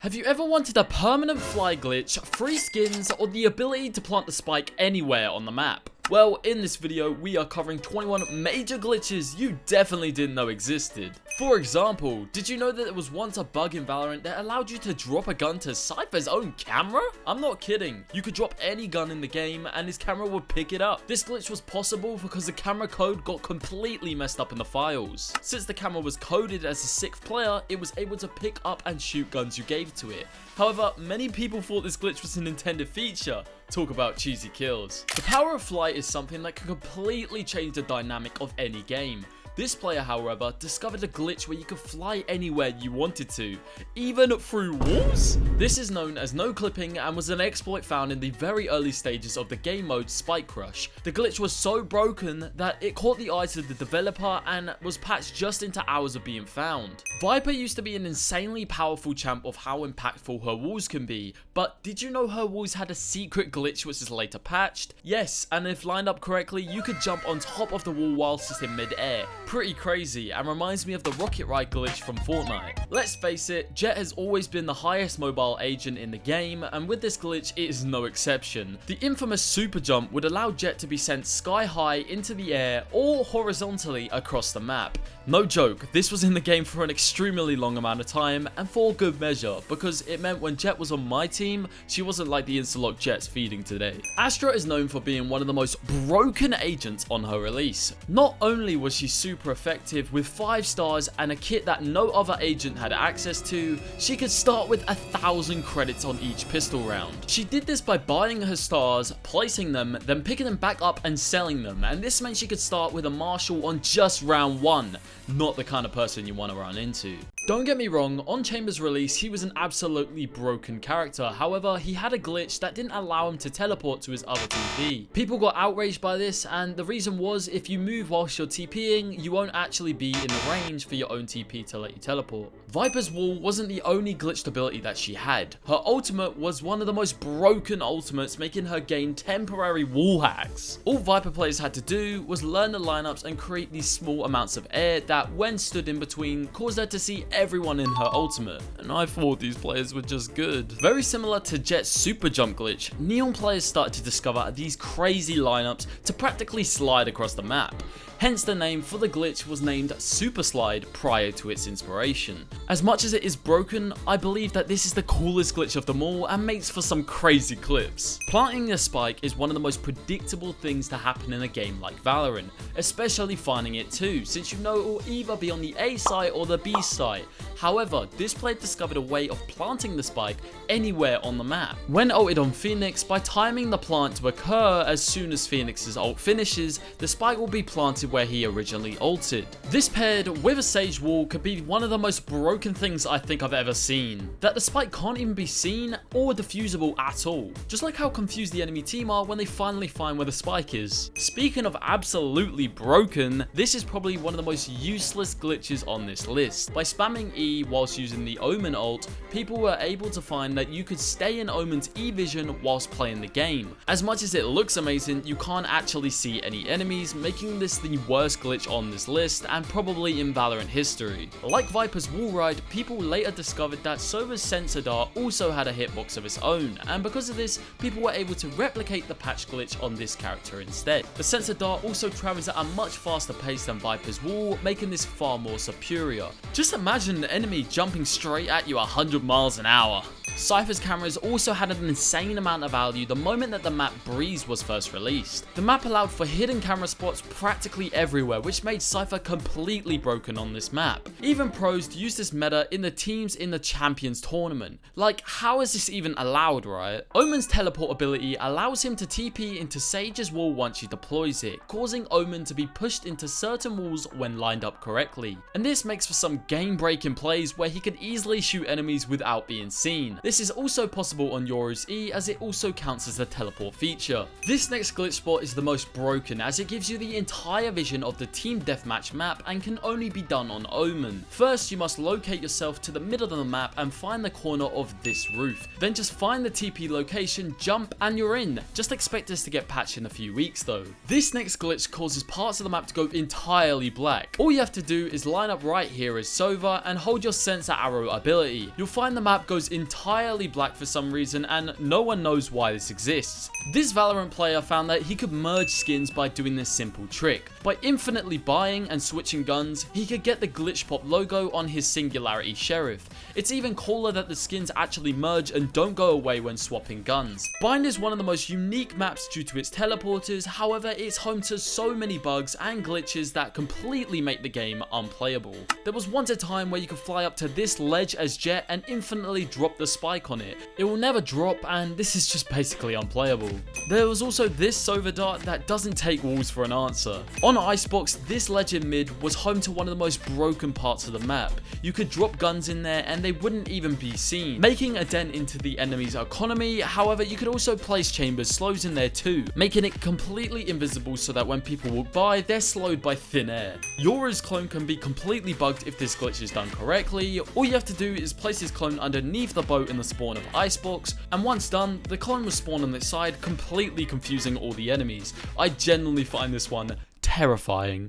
Have you ever wanted a permanent fly glitch, free skins, or the ability to plant the spike anywhere on the map? Well, in this video, we are covering 21 major glitches you definitely didn't know existed. For example, did you know that there was once a bug in Valorant that allowed you to drop a gun to Cypher's own camera? I'm not kidding. You could drop any gun in the game and his camera would pick it up. This glitch was possible because the camera code got completely messed up in the files. Since the camera was coded as a 6th player, it was able to pick up and shoot guns you gave to it. However, many people thought this glitch was an intended feature. Talk about cheesy kills. The power of flight is something that can completely change the dynamic of any game. This player, however, discovered a glitch where you could fly anywhere you wanted to, even through walls? This is known as no clipping and was an exploit found in the very early stages of the game mode Spike Rush. The glitch was so broken that it caught the eyes of the developer and was patched just into hours of being found. Viper used to be an insanely powerful champ of how impactful her walls can be, but did you know her walls had a secret glitch which is later patched? Yes, and if lined up correctly, you could jump on top of the wall whilst it's in mid-air. Pretty crazy and reminds me of the rocket ride glitch from Fortnite. Let's face it, Jett has always been the highest mobile agent in the game, and with this glitch it is no exception. The infamous super jump would allow Jett to be sent sky high into the air or horizontally across the map. No joke, this was in the game for an extremely long amount of time and for good measure, because it meant when Jett was on my team, she wasn't like the insta-lock Jett's feeding today. Astra is known for being one of the most broken agents on her release. Not only was she super effective with 5 stars and a kit that no other agent had access to, she could start with 1,000 credits on each pistol round. She did this by buying her stars, placing them, then picking them back up and selling them, and this meant she could start with a marshal on just round 1. Not the kind of person you want to run into. Don't get me wrong, on Chamber's release, he was an absolutely broken character. However, he had a glitch that didn't allow him to teleport to his other TP. People got outraged by this, and the reason was if you move whilst you're TPing, you won't actually be in the range for your own TP to let you teleport. Viper's wall wasn't the only glitched ability that she had. Her ultimate was one of the most broken ultimates, making her gain temporary wall hacks. All Viper players had to do was learn the lineups and create these small amounts of air that, when stood in between, caused her to see everyone in her ultimate, and I thought these players were just good. Very similar to Jett's super jump glitch, Neon players started to discover these crazy lineups to practically slide across the map. Hence the name for the glitch was named Super Slide prior to its inspiration. As much as it is broken, I believe that this is the coolest glitch of them all and makes for some crazy clips. Planting a spike is one of the most predictable things to happen in a game like Valorant, especially finding it too, since you know it will either be on the A site or the B site. However, this player discovered a way of planting the spike anywhere on the map. When ulted on Phoenix, by timing the plant to occur as soon as Phoenix's ult finishes, the spike will be planted where he originally ulted. This paired with a Sage wall could be one of the most broken things I think I've ever seen. That the spike can't even be seen or diffusable at all. Just like how confused the enemy team are when they finally find where the spike is. Speaking of absolutely broken, this is probably one of the most useless glitches on this list. By spamming E whilst using the Omen ult, people were able to find that you could stay in Omen's E vision whilst playing the game. As much as it looks amazing, you can't actually see any enemies, making this the worst glitch on this list and probably in Valorant history. Like Viper's wall ride, people later discovered that Sova's sensor dart also had a hitbox of its own, and because of this, people were able to replicate the patch glitch on this character instead. The sensor dart also travels at a much faster pace than Viper's wall, making this far more superior. Just imagine an enemy jumping straight at you 100 miles an hour. Cypher's cameras also had an insane amount of value the moment that the map Breeze was first released. The map allowed for hidden camera spots practically everywhere, which made Cypher completely broken on this map. Even pros used this meta in the teams in the Champions tournament. Like, how is this even allowed, right? Omen's teleport ability allows him to TP into Sage's wall once she deploys it, causing Omen to be pushed into certain walls when lined up correctly. And this makes for some game-breaking plays where he could easily shoot enemies without being seen. This is also possible on Yoru's E, as it also counts as the teleport feature. This next glitch spot is the most broken, as it gives you the entire vision of the team deathmatch map and can only be done on Omen. First, you must locate yourself to the middle of the map and find the corner of this roof. Then just find the TP location, jump, and you're in. Just expect this to get patched in a few weeks though. This next glitch causes parts of the map to go entirely black. All you have to do is line up right here as Sova and hold your sensor arrow ability. You'll find the map goes entirely black for some reason, and no one knows why this exists. This Valorant player found that he could merge skins by doing this simple trick. By infinitely buying and switching guns, he could get the glitch pop logo on his Singularity Sheriff. It's even cooler that the skins actually merge and don't go away when swapping guns. Bind is one of the most unique maps due to its teleporters, however it's home to so many bugs and glitches that completely make the game unplayable. There was once a time where you could fly up to this ledge as Jett and infinitely drop the spike on it. It will never drop, and this is just basically unplayable. There was also this Sova dart that doesn't take walls for an answer. On Icebox, this ledge in mid was home to one of the most broken parts of the map. You could drop guns in there and they wouldn't even be seen, making a dent into the enemy's economy. However, you could also place chambers slows in there too, making it completely invisible so that when people walk by, they're slowed by thin air. Yoru's clone can be completely bugged if this glitch is done correctly. All you have to do is place his clone underneath the boat in the spawn of Icebox, and once done, the clone will spawn on its side, completely confusing all the enemies. I genuinely find this one terrifying.